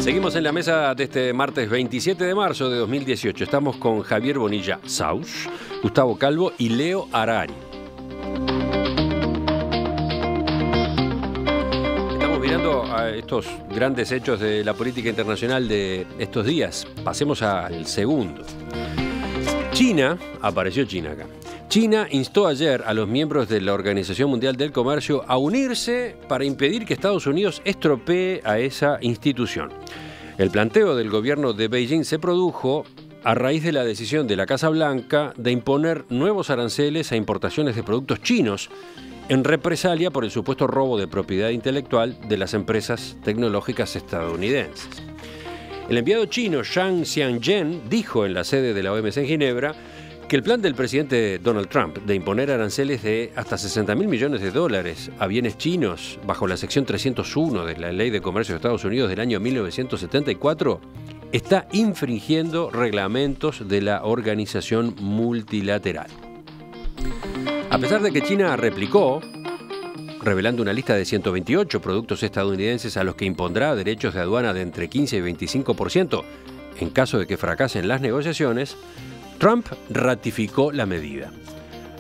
Seguimos en la mesa de este martes 27 de marzo de 2018. Estamos con Javier Bonilla Saus, Gustavo Calvo y Leo Harari. Estamos mirando a estos grandes hechos de la política internacional de estos días. Pasemos al segundo. Apareció China acá. China instó ayer a los miembros de la Organización Mundial del Comercio a unirse para impedir que Estados Unidos estropee a esa institución. El planteo del gobierno de Beijing se produjo a raíz de la decisión de la Casa Blanca de imponer nuevos aranceles a importaciones de productos chinos en represalia por el supuesto robo de propiedad intelectual de las empresas tecnológicas estadounidenses. El enviado chino Zhang Xianzhen dijo en la sede de la OMC en Ginebra que el plan del presidente Donald Trump de imponer aranceles de hasta $60.000 millones a bienes chinos bajo la sección 301 de la Ley de Comercio de Estados Unidos del año 1974 está infringiendo reglamentos de la organización multilateral. A pesar de que China replicó, revelando una lista de 128 productos estadounidenses a los que impondrá derechos de aduana de entre 15 y 25% en caso de que fracasen las negociaciones, Trump ratificó la medida.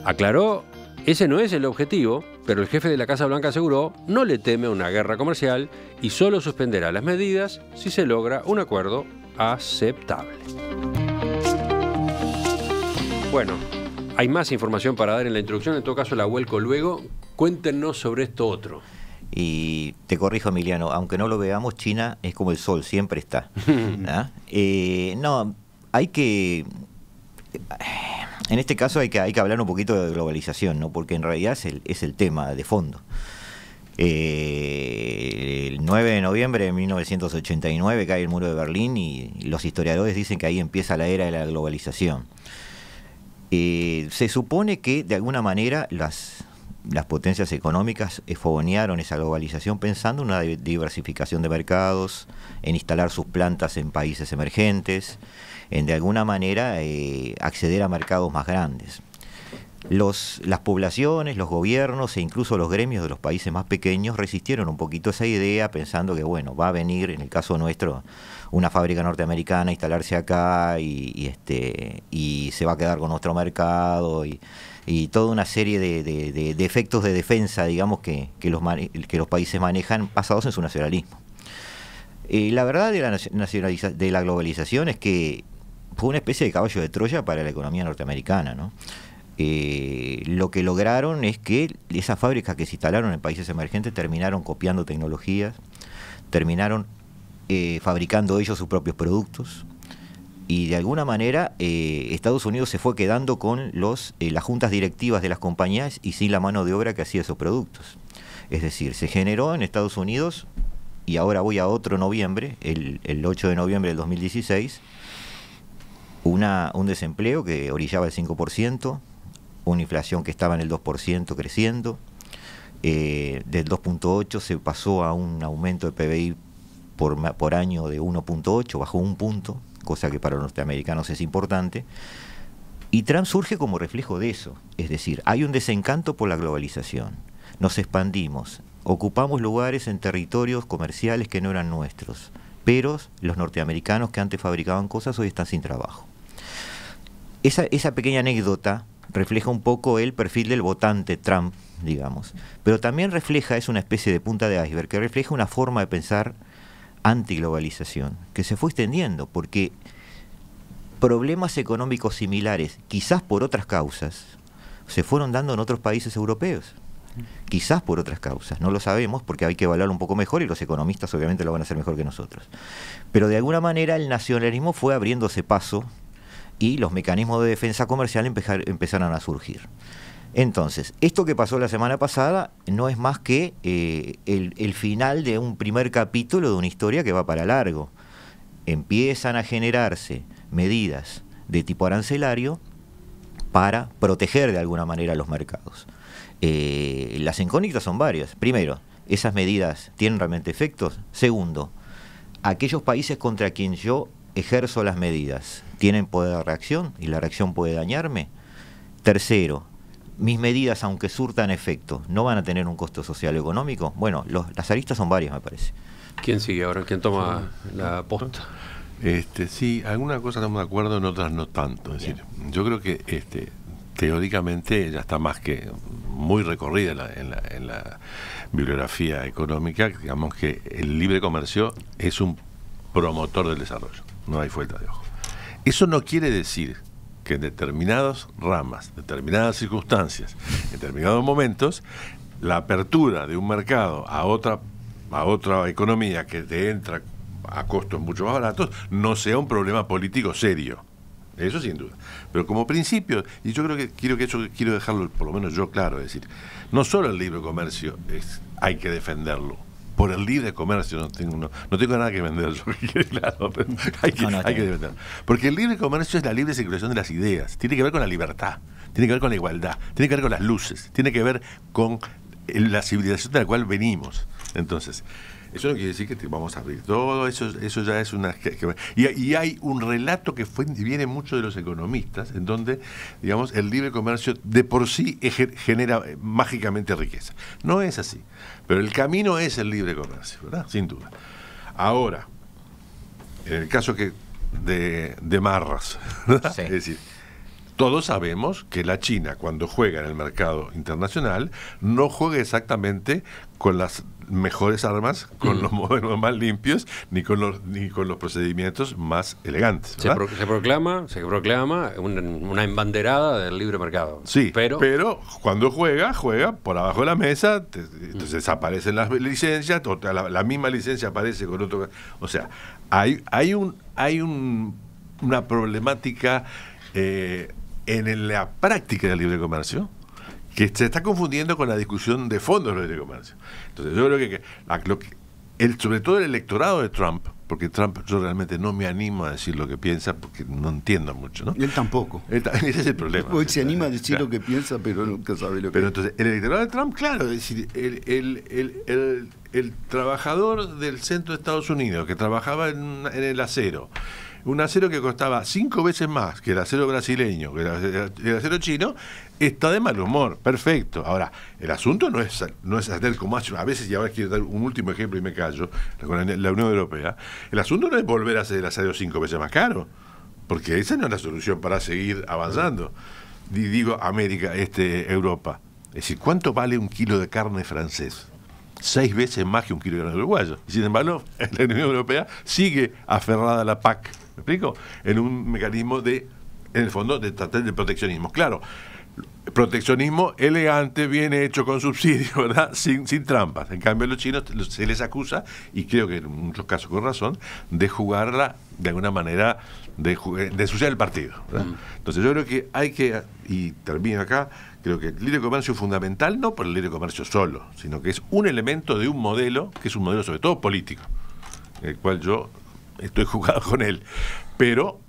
Aclaró, ese no es el objetivo, pero el jefe de la Casa Blanca aseguró no le teme a una guerra comercial y solo suspenderá las medidas si se logra un acuerdo aceptable. Bueno, hay más información para dar en la introducción, en todo caso la vuelco luego. Cuéntenos sobre esto otro. Y te corrijo, Emiliano, aunque no lo veamos, China es como el sol, siempre está. No, hay que... En este caso hay que hablar un poquito de globalización, ¿no? Porque en realidad es el tema de fondo. El 9 de noviembre de 1989 cae el muro de Berlín y los historiadores dicen que ahí empieza la era de la globalización. Se supone que de alguna manera las potencias económicas fogonearon esa globalización pensando en una diversificación de mercados, en instalar sus plantas en países emergentes, en de alguna manera acceder a mercados más grandes. Las poblaciones, los gobiernos e incluso los gremios de los países más pequeños resistieron un poquito esa idea pensando que bueno, va a venir, en el caso nuestro, una fábrica norteamericana a instalarse acá y se va a quedar con nuestro mercado y toda una serie de efectos de defensa, digamos, que los países manejan basados en su nacionalismo. La verdad de la globalización es que fue una especie de caballo de Troya para la economía norteamericana, ¿no? Lo que lograron es que esas fábricas que se instalaron en países emergentes terminaron copiando tecnologías, terminaron fabricando ellos sus propios productos y de alguna manera Estados Unidos se fue quedando con las juntas directivas de las compañías y sin la mano de obra que hacía esos productos. Es decir, se generó en Estados Unidos, y ahora voy a otro noviembre, el 8 de noviembre del 2016, un desempleo que orillaba el 5%, una inflación que estaba en el 2% creciendo, del 2.8 se pasó a un aumento de PBI por año de 1.8, bajó un punto, cosa que para los norteamericanos es importante, y Trump surge como reflejo de eso, es decir, hay un desencanto por la globalización, nos expandimos, ocupamos lugares en territorios comerciales que no eran nuestros, pero los norteamericanos que antes fabricaban cosas hoy están sin trabajo. Esa pequeña anécdota refleja un poco el perfil del votante Trump, digamos, pero también refleja, es una especie de punta de iceberg, que refleja una forma de pensar antiglobalización, que se fue extendiendo, porque problemas económicos similares, quizás por otras causas, se fueron dando en otros países europeos. Quizás por otras causas, no lo sabemos porque hay que evaluarlo un poco mejor y los economistas obviamente lo van a hacer mejor que nosotros. Pero de alguna manera el nacionalismo fue abriéndose paso y los mecanismos de defensa comercial empezaron a surgir. Entonces, esto que pasó la semana pasada no es más que el final de un primer capítulo de una historia que va para largo. Empiezan a generarse medidas de tipo arancelario para proteger de alguna manera los mercados. Las incógnitas son varias. Primero, ¿esas medidas tienen realmente efectos? Segundo, aquellos países contra quien yo ejerzo las medidas, ¿tienen poder de reacción y la reacción puede dañarme? Tercero, mis medidas, aunque surtan efecto, ¿no van a tener un costo social o económico? Bueno, las aristas son varias, me parece. ¿Quién sigue ahora? ¿Quién toma la posta? Sí, algunas cosas estamos de acuerdo, en otras no tanto. Es decir, yo creo que teóricamente ya está más que muy recorrida en la bibliografía económica, digamos que el libre comercio es un promotor del desarrollo, no hay vuelta de ojo. Eso no quiere decir que en determinadas ramas, determinadas circunstancias, en determinados momentos, la apertura de un mercado a otra economía que te entra a costos mucho más baratos no sea un problema político serio. Eso sin duda. Pero como principio, y yo creo que quiero dejarlo por lo menos yo claro, es decir, no solo el libre comercio hay que defenderlo. Por el libre comercio no tengo nada que vender, yo claro, pero hay que defenderlo. Porque el libre comercio es la libre circulación de las ideas, tiene que ver con la libertad, tiene que ver con la igualdad, tiene que ver con las luces, tiene que ver con la civilización de la cual venimos. Entonces, eso no quiere decir que vamos a abrir todo, eso ya es una... Y hay un relato que viene mucho de los economistas, en donde, digamos, el libre comercio de por sí genera mágicamente riqueza. No es así, pero el camino es el libre comercio, ¿verdad? Sin duda. Ahora, en el caso de Marras, ¿verdad? Sí. Es decir, todos sabemos que la China, cuando juega en el mercado internacional, no juega exactamente con las mejores armas, con los modelos más limpios, ni con los procedimientos más elegantes. Se proclama una embanderada del libre mercado. Sí, pero cuando juega por abajo de la mesa, entonces desaparecen las licencias, la misma licencia aparece con otro... O sea, hay una problemática en la práctica del libre comercio que se está confundiendo con la discusión de fondo del libre comercio. Entonces yo creo que sobre todo el electorado de Trump, porque Trump yo realmente no me animo a decir lo que piensa porque no entiendo mucho, ¿no? Y él tampoco. Ese es el problema. Hoy se anima a decir lo que piensa, pero nunca sabe lo que... Pero entonces, el electorado de Trump, claro, es decir, el trabajador del centro de Estados Unidos que trabajaba en el acero, un acero que costaba 5 veces más que el acero brasileño, que el acero chino, está de mal humor, perfecto. Ahora, el asunto no es hacer como hace a veces, y ahora quiero dar un último ejemplo y me callo, con la Unión Europea, el asunto no es volver a hacer el acero 5 veces más caro, porque esa no es la solución para seguir avanzando. Digo, Europa. Es decir, ¿cuánto vale un kilo de carne francés? 6 veces más que un kilo de carne uruguayo. Y sin embargo, la Unión Europea sigue aferrada a la PAC. ¿Me explico? En un mecanismo en el fondo, de proteccionismo. Claro, proteccionismo elegante, bien hecho, con subsidio, ¿verdad? Sin trampas. En cambio, a los chinos se les acusa, y creo que en muchos casos con razón, de jugarla de alguna manera, de ensuciar el partido, ¿verdad? Entonces yo creo que y termino acá, creo que el libre comercio es fundamental, no por el libre comercio solo, sino que es un elemento de un modelo, que es un modelo sobre todo político, en el cual yo estoy jugado con él, pero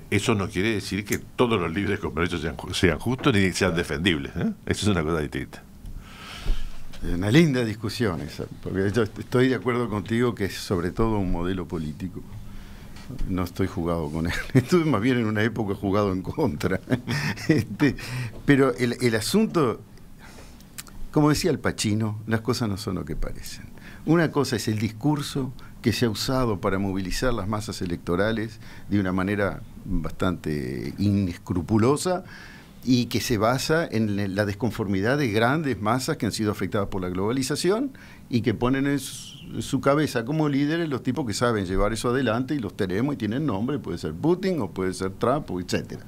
eso no quiere decir que todos los libres comercios sean justos ni sean defendibles, ¿eh? Eso es una cosa distinta. Una linda discusión esa, porque yo estoy de acuerdo contigo que es sobre todo un modelo político. No estoy jugado con él, estuve más bien en una época jugado en contra. Pero el asunto, como decía el Pacino, las cosas no son lo que parecen. Una cosa es el discurso que se ha usado para movilizar las masas electorales de una manera bastante inescrupulosa y que se basa en la desconformidad de grandes masas que han sido afectadas por la globalización y que ponen en su cabeza como líderes los tipos que saben llevar eso adelante, y los tenemos y tienen nombre, puede ser Putin o puede ser Trump, etc.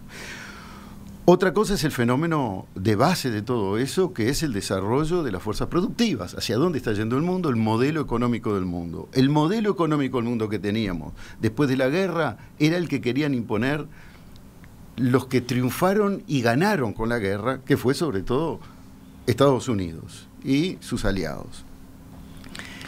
Otra cosa es el fenómeno de base de todo eso, que es el desarrollo de las fuerzas productivas. ¿Hacia dónde está yendo el mundo? El modelo económico del mundo. El modelo económico del mundo que teníamos después de la guerra era el que querían imponer los que triunfaron y ganaron con la guerra, que fue sobre todo Estados Unidos y sus aliados.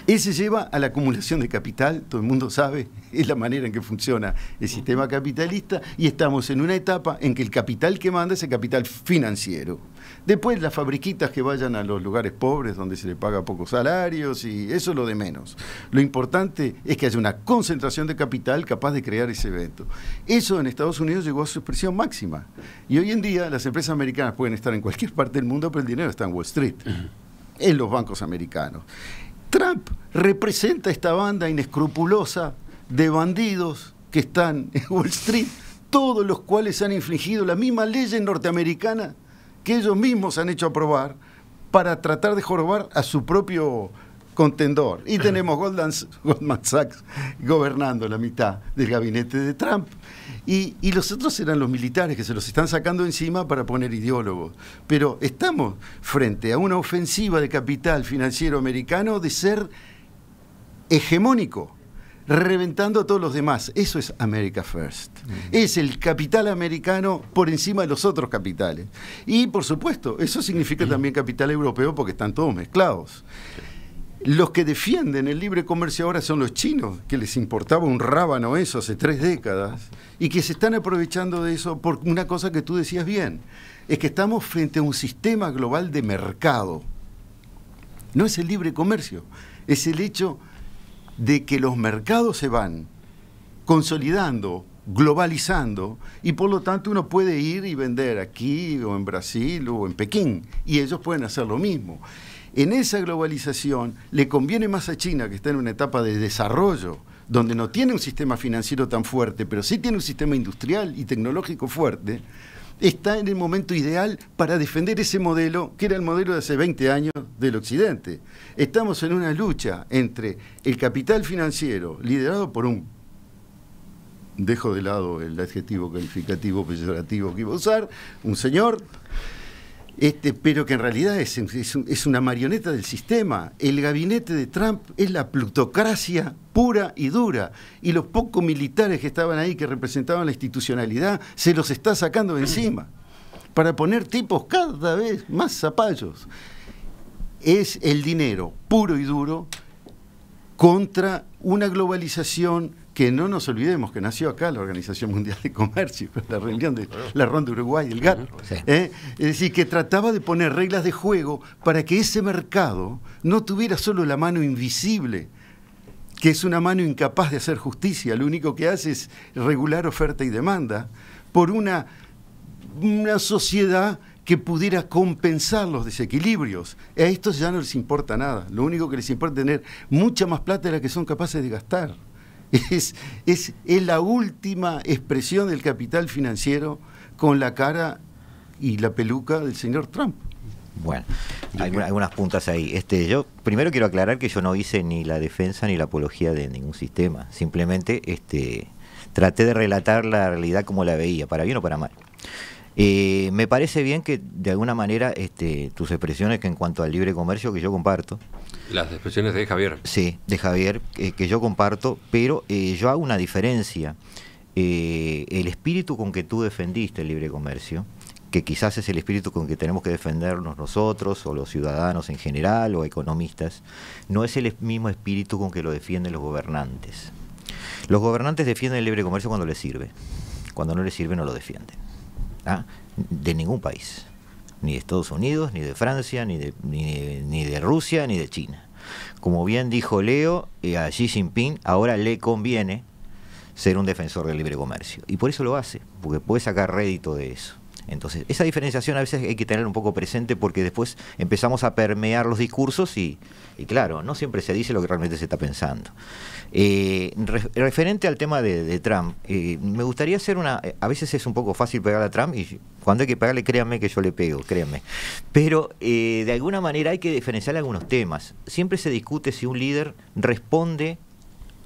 Ese lleva a la acumulación de capital, todo el mundo sabe, es la manera en que funciona el sistema capitalista, y estamos en una etapa en que el capital que manda es el capital financiero. Después las fabriquitas que vayan a los lugares pobres donde se le paga pocos salarios, y eso es lo de menos. Lo importante es que haya una concentración de capital capaz de crear ese evento. Eso en Estados Unidos llegó a su expresión máxima. Y hoy en día las empresas americanas pueden estar en cualquier parte del mundo, pero el dinero está en Wall Street, en los bancos americanos. Trump representa esta banda inescrupulosa de bandidos que están en Wall Street, todos los cuales han infligido la misma ley norteamericana que ellos mismos han hecho aprobar para tratar de jorobar a su propio contendor. Y tenemos Goldman Sachs gobernando la mitad del gabinete de Trump. Y los otros eran los militares que se los están sacando encima para poner ideólogos. Pero estamos frente a una ofensiva de capital financiero americano de ser hegemónico, reventando a todos los demás. Eso es America First. Es el capital americano por encima de los otros capitales. Y, por supuesto, eso significa también capital europeo porque están todos mezclados. Los que defienden el libre comercio ahora son los chinos, que les importaba un rábano eso hace 3 décadas, y que se están aprovechando de eso por una cosa que tú decías bien, es que estamos frente a un sistema global de mercado. No es el libre comercio, es el hecho de que los mercados se van consolidando, globalizando, y por lo tanto uno puede ir y vender aquí o en Brasil o en Pekín, y ellos pueden hacer lo mismo. En esa globalización le conviene más a China, que está en una etapa de desarrollo, donde no tiene un sistema financiero tan fuerte, pero sí tiene un sistema industrial y tecnológico fuerte, está en el momento ideal para defender ese modelo, que era el modelo de hace 20 años del Occidente. Estamos en una lucha entre el capital financiero, liderado por un, dejo de lado el adjetivo calificativo peyorativo que iba a usar, un señor, pero que en realidad es una marioneta del sistema. El gabinete de Trump es la plutocracia pura y dura, y los pocos militares que estaban ahí, que representaban la institucionalidad, se los está sacando de encima para poner tipos cada vez más zapallos. Es el dinero puro y duro contra una globalización que no nos olvidemos que nació acá la Organización Mundial de Comercio, la reunión de la Ronda Uruguay, el GATT. Sí. Es decir, que trataba de poner reglas de juego para que ese mercado no tuviera solo la mano invisible, que es una mano incapaz de hacer justicia, lo único que hace es regular oferta y demanda, por una sociedad que pudiera compensar los desequilibrios. A estos ya no les importa nada, lo único que les importa es tener mucha más plata de la que son capaces de gastar. Es la última expresión del capital financiero con la cara y la peluca del señor Trump. Bueno, hay algunas puntas ahí. Yo primero quiero aclarar que yo no hice ni la defensa ni la apología de ningún sistema. Simplemente traté de relatar la realidad como la veía, para bien o para mal. Me parece bien que de alguna manera tus expresiones que en cuanto al libre comercio, que yo comparto. Las expresiones de Javier. Sí, de Javier, que yo comparto, pero yo hago una diferencia. El espíritu con que tú defendiste el libre comercio, que quizás es el espíritu con que tenemos que defendernos nosotros o los ciudadanos en general o economistas, no es el mismo espíritu con que lo defienden los gobernantes. Los gobernantes defienden el libre comercio cuando les sirve. Cuando no les sirve no lo defienden. De ningún país, ni de Estados Unidos, ni de Francia, ni de Rusia, ni de China. Como bien dijo Leo, a Xi Jinping ahora le conviene ser un defensor del libre comercio, y por eso lo hace, porque puede sacar rédito de eso. Entonces, esa diferenciación a veces hay que tener un poco presente, porque después empezamos a permear los discursos y claro, no siempre se dice lo que realmente se está pensando. Referente al tema de Trump, me gustaría hacer a veces es un poco fácil pegar a Trump, y cuando hay que pegarle, créanme que yo le pego, créanme. Pero de alguna manera hay que diferenciar algunos temas. Siempre se discute si un líder responde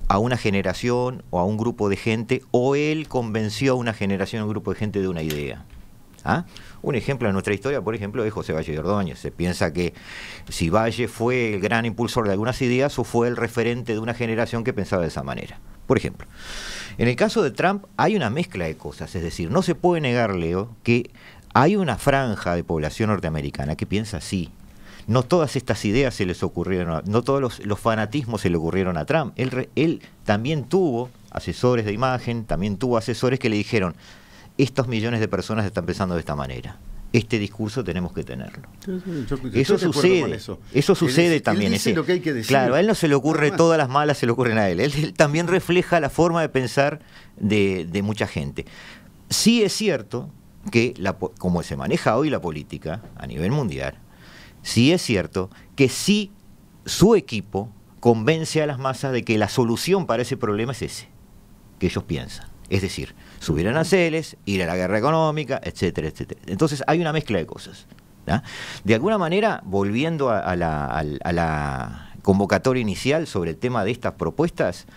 a una generación o a un grupo de gente, o él convenció a una generación o un grupo de gente de una idea. Un ejemplo en nuestra historia, por ejemplo, es José Valle de Ordóñez. Se piensa que si Valle fue el gran impulsor de algunas ideas, o fue el referente de una generación que pensaba de esa manera. Por ejemplo, en el caso de Trump hay una mezcla de cosas, es decir, no se puede negar, Leo, que hay una franja de población norteamericana que piensa así. No todas estas ideas se les ocurrieron, no todos los fanatismos se le ocurrieron a Trump. Él también tuvo asesores de imagen, también tuvo asesores que le dijeron: estos millones de personas están pensando de esta manera. Este discurso tenemos que tenerlo. Eso sucede. Eso sucede también. Él dice lo que hay que decir. Claro, a él no se le ocurre todas las malas, se le ocurren a él. Él también refleja la forma de pensar de mucha gente. Sí es cierto que, como se maneja hoy la política a nivel mundial, sí es cierto que sí su equipo convence a las masas de que la solución para ese problema es ese, que ellos piensan. Es decir, subir aranceles, ir a la guerra económica, etcétera, etcétera. Entonces hay una mezcla de cosas, ¿no? De alguna manera, volviendo a la convocatoria inicial sobre el tema de estas propuestas,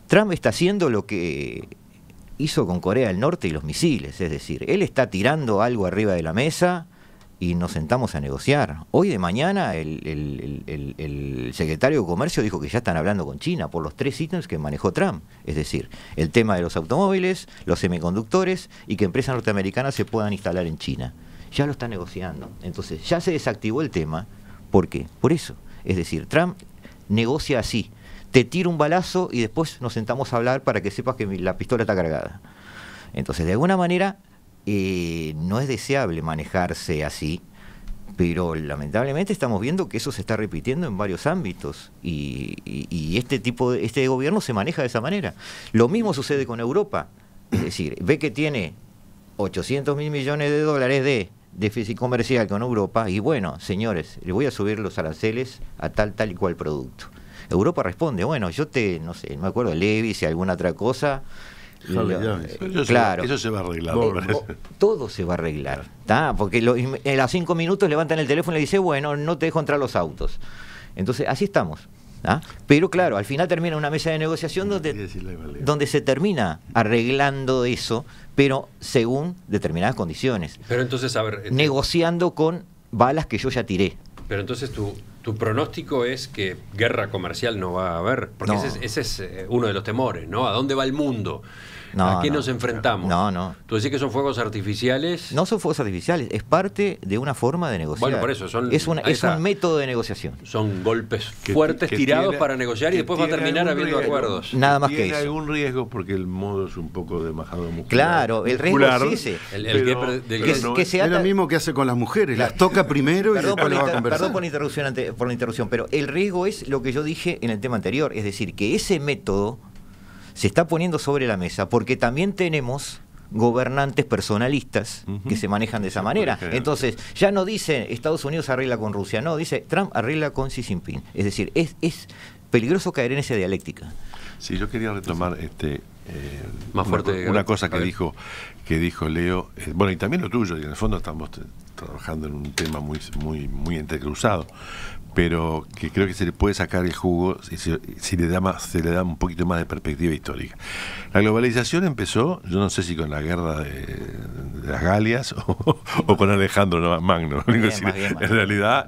Trump está haciendo lo que hizo con Corea del Norte y los misiles, es decir, él está tirando algo arriba de la mesa y nos sentamos a negociar. Hoy de mañana el secretario de Comercio dijo que ya están hablando con China por los 3 ítems que manejó Trump, es decir, el tema de los automóviles, los semiconductores y que empresas norteamericanas se puedan instalar en China. Ya lo están negociando. Entonces, ya se desactivó el tema. ¿Por qué? Por eso. Es decir, Trump negocia así. Te tiro un balazo y después nos sentamos a hablar para que sepas que la pistola está cargada. Entonces, de alguna manera, no es deseable manejarse así, pero lamentablemente estamos viendo que eso se está repitiendo en varios ámbitos y este gobierno se maneja de esa manera. Lo mismo sucede con Europa. Es decir, ve que tiene 800.000 millones de dólares de déficit comercial con Europa y bueno, señores, le voy a subir los aranceles a tal y cual producto. Europa responde, bueno, no sé, no me acuerdo, Levis y alguna otra cosa. Claro, eso se va a arreglar. Todo se va a arreglar, ¿tá? Porque a los 5 minutos levantan el teléfono y le dicen, bueno, no te dejo entrar los autos. Entonces, así estamos. ¿Ah? Pero claro, al final termina una mesa de negociación donde se termina arreglando eso, pero según determinadas condiciones. Pero entonces, a ver, negociando con balas que yo ya tiré. Pero entonces tu pronóstico es que guerra comercial no va a haber, porque no. ese es uno de los temores, ¿no? ¿A dónde va el mundo? ¿A qué nos enfrentamos? No. ¿Tú decís que son fuegos artificiales? No son fuegos artificiales, es parte de una forma de negociar. Bueno, por eso es un método de negociación. Son golpes fuertes tirados para negociar y después va a terminar habiendo acuerdos. Nada más que eso. Tiene algún riesgo porque el modo es un poco de majado muscular. Claro, el riesgo es ese. Es lo mismo que hace con las mujeres, las toca primero y después va a conversar. Perdón por la interrupción, pero el riesgo es lo que yo dije en el tema anterior, es decir, que ese método se está poniendo sobre la mesa porque también tenemos gobernantes personalistas que se manejan de esa manera. Entonces, ya no dice Estados Unidos arregla con Rusia, no, dice Trump arregla con Xi Jinping. Es decir, es peligroso caer en esa dialéctica. Sí, yo quería retomar más fuerte una cosa que dijo Leo, bueno, y también lo tuyo, y en el fondo estamos trabajando en un tema muy entrecruzado, pero que creo que se le puede sacar el jugo si se le da un poquito más de perspectiva histórica. La globalización empezó, yo no sé si con la guerra de las Galias o con Alejandro Magno. En realidad,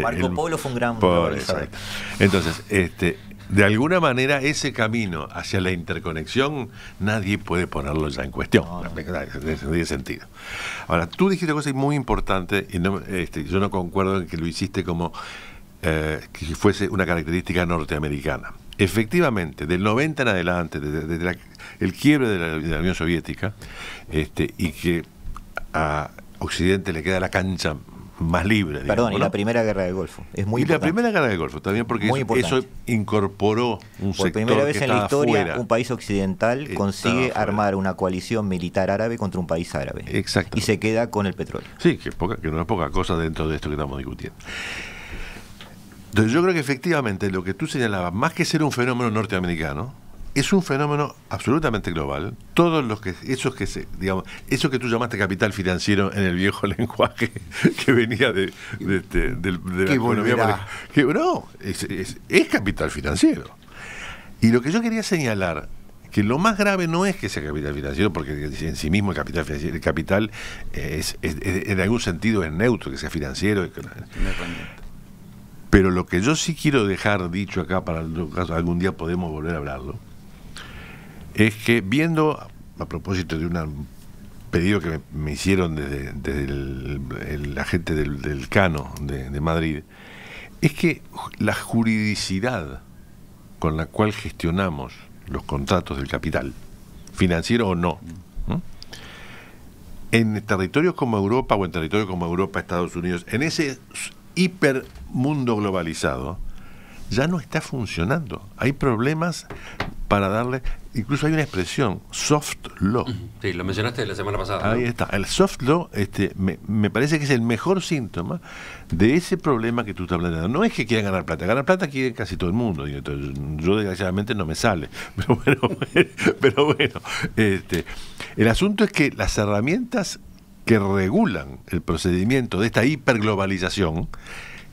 Marco Polo fue un gran globalizador. Entonces, de alguna manera ese camino hacia la interconexión nadie puede ponerlo ya en cuestión. No tiene sentido. Ahora, tú dijiste cosas muy importantes y yo no concuerdo en que lo hiciste como que fuese una característica norteamericana. Efectivamente, del 90 en adelante, desde el quiebre de la Unión Soviética, y que a Occidente le queda la cancha más libre. Perdón, y la primera guerra del Golfo. Es muy importante. La primera guerra del Golfo, también porque eso incorporó un sector. Por primera vez en la historia, afuera. Un país occidental consigue armar una coalición militar árabe contra un país árabe. Exacto. Y se queda con el petróleo. Sí, que no es poca cosa dentro de esto que estamos discutiendo. Entonces yo creo que efectivamente lo que tú señalabas, más que ser un fenómeno norteamericano, es un fenómeno absolutamente global. Todos eso que tú llamaste capital financiero en el viejo lenguaje que venía de la economía, es capital financiero. Y lo que yo quería señalar, que lo más grave no es que sea capital financiero, porque en sí mismo el capital es en algún sentido es neutro, que sea financiero. Pero lo que yo sí quiero dejar dicho acá, para el caso algún día podemos volver a hablarlo, es que viendo, a propósito de un pedido que me hicieron desde la gente del Cano de Madrid, es que la juridicidad con la cual gestionamos los contratos del capital, financiero o no, en territorios como Europa o en territorios como Europa, Estados Unidos, en ese hipermundo globalizado, ya no está funcionando. Hay problemas para darle... incluso hay una expresión, soft law. Sí, lo mencionaste la semana pasada. Ahí ¿no? está. El soft law me parece que es el mejor síntoma de ese problema que tú estás planteando. No es que quieran ganar plata quiere casi todo el mundo. Entonces, yo desgraciadamente no me sale. Pero bueno, el asunto es que las herramientas que regulan el procedimiento de esta hiperglobalización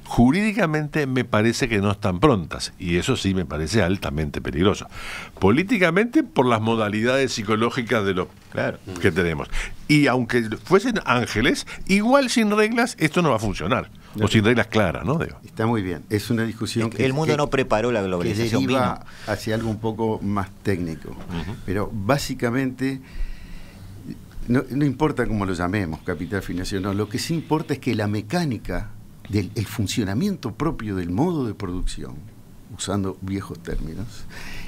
jurídicamente me parece que no están prontas, y eso sí me parece altamente peligroso. Políticamente, por las modalidades psicológicas de lo que tenemos. Y aunque fuesen ángeles, igual sin reglas esto no va a funcionar. O sin reglas claras, ¿no? Está muy bien. Es una discusión el mundo no preparó la globalización. Que deriva hacia algo un poco más técnico. Pero básicamente, no importa cómo lo llamemos, capital financiero, no, lo que sí importa es que la mecánica el funcionamiento propio del modo de producción, usando viejos términos,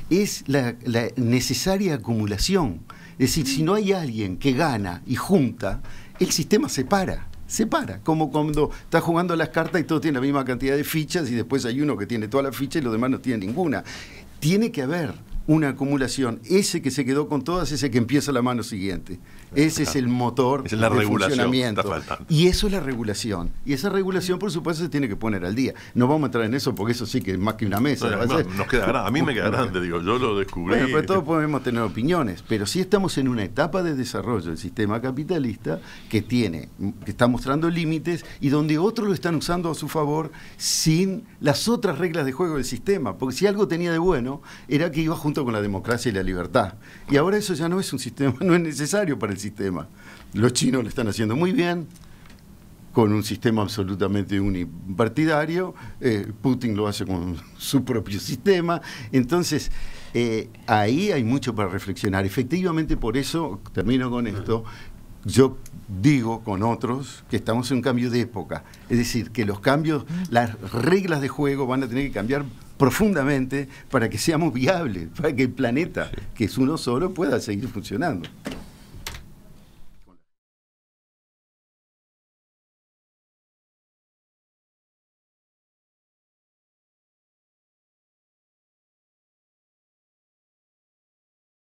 es la necesaria acumulación. Es decir, si no hay alguien que gana y junta, el sistema se para, como cuando estás jugando las cartas y todos tienen la misma cantidad de fichas y después hay uno que tiene todas las fichas y los demás no tienen ninguna. Tiene que haber una acumulación, ese que se quedó con todas, ese que empieza la mano siguiente. Ese es el motor del funcionamiento. Y eso es la regulación. Y esa regulación, por supuesto, se tiene que poner al día. No vamos a entrar en eso porque eso sí que es más que una mesa. Nos queda grande. A mí me queda grande, digo, yo lo descubrí. Bueno, pero todos podemos tener opiniones, pero sí estamos en una etapa de desarrollo del sistema capitalista que está mostrando límites y donde otros lo están usando a su favor sin las otras reglas de juego del sistema. Porque si algo tenía de bueno, era que iba junto con la democracia y la libertad. Y ahora eso ya no es un sistema, no es necesario para el sistema. Los chinos lo están haciendo muy bien, con un sistema absolutamente unipartidario. Putin lo hace con su propio sistema. Entonces, ahí hay mucho para reflexionar. Efectivamente, por eso, termino con esto, yo digo con otros que estamos en un cambio de época. Es decir, que los cambios, las reglas de juego van a tener que cambiar profundamente para que seamos viables, para que el planeta, que es uno solo, pueda seguir funcionando.